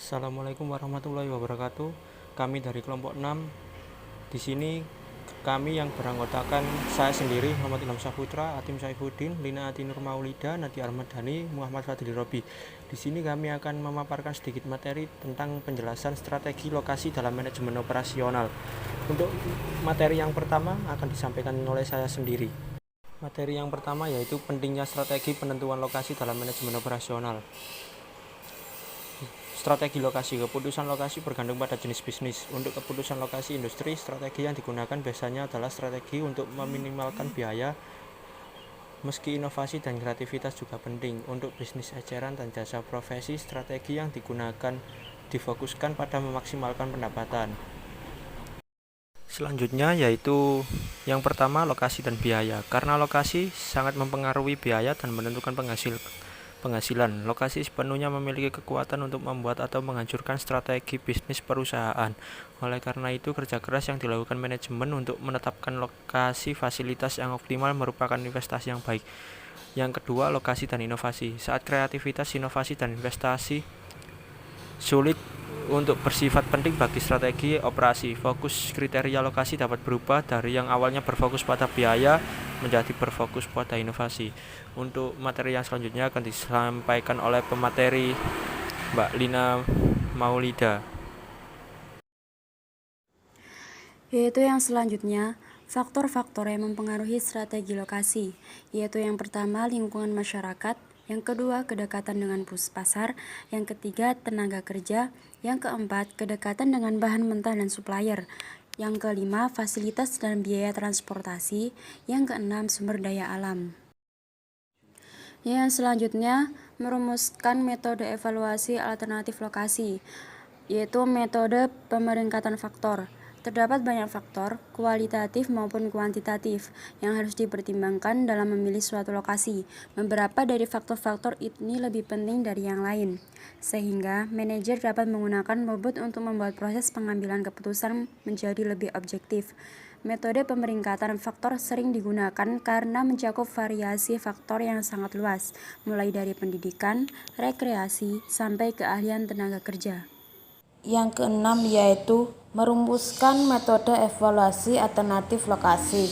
Assalamualaikum warahmatullahi wabarakatuh. Kami dari kelompok 6. Di sini kami yang beranggotakan saya sendiri, Muhammad Ilham Saputra, Atim Saifuddin, Lina Atinur Maulida, Nadia Ahmadani, Muhammad Fadli Robi. Di sini kami akan memaparkan sedikit materi tentang penjelasan strategi lokasi dalam manajemen operasional. Untuk materi yang pertama akan disampaikan oleh saya sendiri. Materi yang pertama yaitu pentingnya strategi penentuan lokasi dalam manajemen operasional. Strategi lokasi. Keputusan lokasi bergantung pada jenis bisnis. Untuk keputusan lokasi industri, strategi yang digunakan biasanya adalah strategi untuk meminimalkan biaya, meski inovasi dan kreativitas juga penting. Untuk bisnis eceran dan jasa profesi, strategi yang digunakan difokuskan pada memaksimalkan pendapatan. Selanjutnya yaitu yang pertama, lokasi dan biaya. Karena lokasi sangat mempengaruhi biaya dan menentukan penghasilan. Lokasi sepenuhnya memiliki kekuatan untuk membuat atau menghancurkan strategi bisnis perusahaan. Oleh karena itu, kerja keras yang dilakukan manajemen untuk menetapkan lokasi fasilitas yang optimal merupakan investasi yang baik. Yang kedua, lokasi dan inovasi. Saat kreativitas, inovasi, dan investasi sulit untuk bersifat penting bagi strategi operasi. Fokus kriteria lokasi dapat berubah dari yang awalnya berfokus pada biaya menjadi berfokus pada inovasi. Untuk materi yang selanjutnya akan disampaikan oleh pemateri Mbak Lina Maulida. Yaitu yang selanjutnya, faktor-faktor yang mempengaruhi strategi lokasi, yaitu yang pertama lingkungan masyarakat, yang kedua kedekatan dengan pasar, yang ketiga tenaga kerja, yang keempat kedekatan dengan bahan mentah dan supplier, yang kelima fasilitas dan biaya transportasi, yang keenam sumber daya alam. Yang selanjutnya, merumuskan metode evaluasi alternatif lokasi, yaitu metode pemeringkatan faktor. Terdapat banyak faktor, kualitatif maupun kuantitatif, yang harus dipertimbangkan dalam memilih suatu lokasi. Beberapa dari faktor-faktor ini lebih penting dari yang lain, sehingga manajer dapat menggunakan bobot untuk membuat proses pengambilan keputusan menjadi lebih objektif. Metode pemeringkatan faktor sering digunakan karena mencakup variasi faktor yang sangat luas, mulai dari pendidikan, rekreasi, sampai keahlian tenaga kerja. Yang keenam yaitu merumuskan metode evaluasi alternatif lokasi.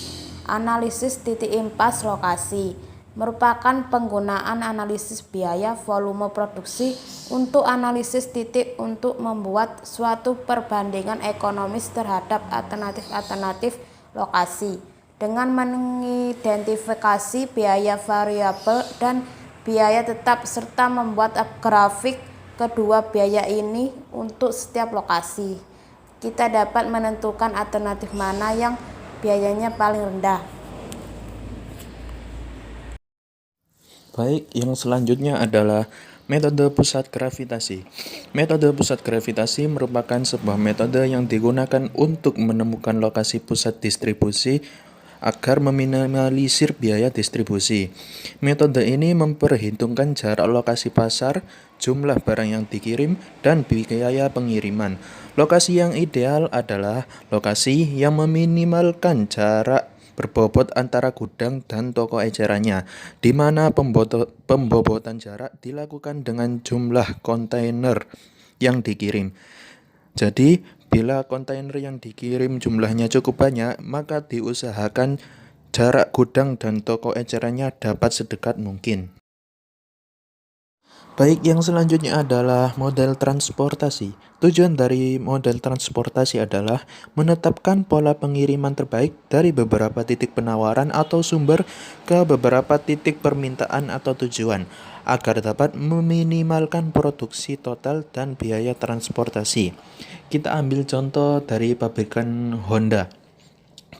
Analisis titik impas lokasi merupakan penggunaan analisis biaya volume produksi untuk analisis titik untuk membuat suatu perbandingan ekonomis terhadap alternatif lokasi dengan mengidentifikasi biaya variabel dan biaya tetap serta membuat grafik kedua biaya ini untuk setiap lokasi. Kita dapat menentukan alternatif mana yang biayanya paling rendah. Baik, yang selanjutnya adalah metode pusat gravitasi. Metode pusat gravitasi merupakan sebuah metode yang digunakan untuk menemukan lokasi pusat distribusi agar meminimalisir biaya distribusi. Metode ini memperhitungkan jarak lokasi pasar, jumlah barang yang dikirim, dan biaya pengiriman. Lokasi yang ideal adalah lokasi yang meminimalkan jarak berbobot antara gudang dan toko ecerannya, di mana pembobotan jarak dilakukan dengan jumlah kontainer yang dikirim. Jadi, bila kontainer yang dikirim jumlahnya cukup banyak, maka diusahakan jarak gudang dan toko ecerannya dapat sedekat mungkin. Baik, yang selanjutnya adalah model transportasi. Tujuan dari model transportasi adalah menetapkan pola pengiriman terbaik dari beberapa titik penawaran atau sumber ke beberapa titik permintaan atau tujuan, agar dapat meminimalkan produksi total dan biaya transportasi. Kita ambil contoh dari pabrikan Honda.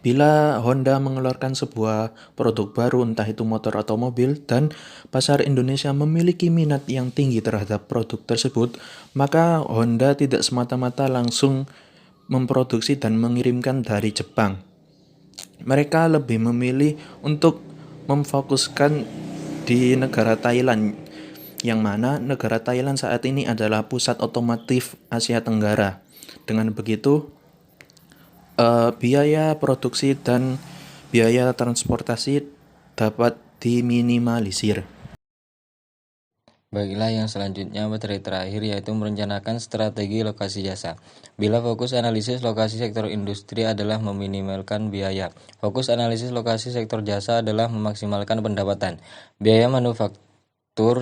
Bila Honda mengeluarkan sebuah produk baru, entah itu motor atau mobil, dan pasar Indonesia memiliki minat yang tinggi terhadap produk tersebut, maka Honda tidak semata-mata langsung memproduksi dan mengirimkan dari Jepang. Mereka lebih memilih untuk memfokuskan di negara Thailand, yang mana negara Thailand saat ini adalah pusat otomotif Asia Tenggara. Dengan begitu, biaya produksi dan biaya transportasi dapat diminimalisir. Baiklah, yang selanjutnya materi terakhir yaitu merencanakan strategi lokasi jasa. Bila fokus analisis lokasi sektor industri adalah meminimalkan biaya, fokus analisis lokasi sektor jasa adalah memaksimalkan pendapatan. Biaya manufaktur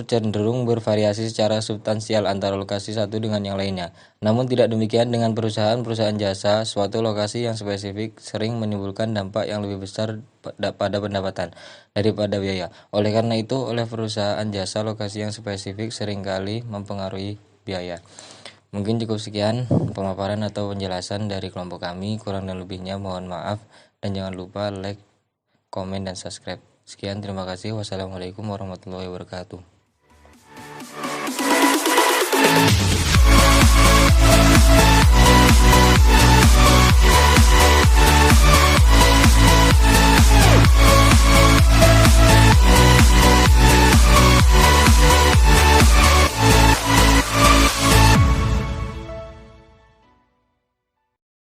cenderung bervariasi secara substansial antara lokasi satu dengan yang lainnya. Namun tidak demikian dengan perusahaan-perusahaan jasa. Suatu lokasi yang spesifik sering menimbulkan dampak yang lebih besar pada pendapatan daripada biaya. Oleh karena itu, oleh perusahaan jasa, lokasi yang spesifik seringkali mempengaruhi biaya. Mungkin cukup sekian pemaparan atau penjelasan dari kelompok kami. Kurang dan lebihnya mohon maaf, dan jangan lupa like, komen, dan subscribe. Sekian, terima kasih. Wassalamualaikum warahmatullahi wabarakatuh.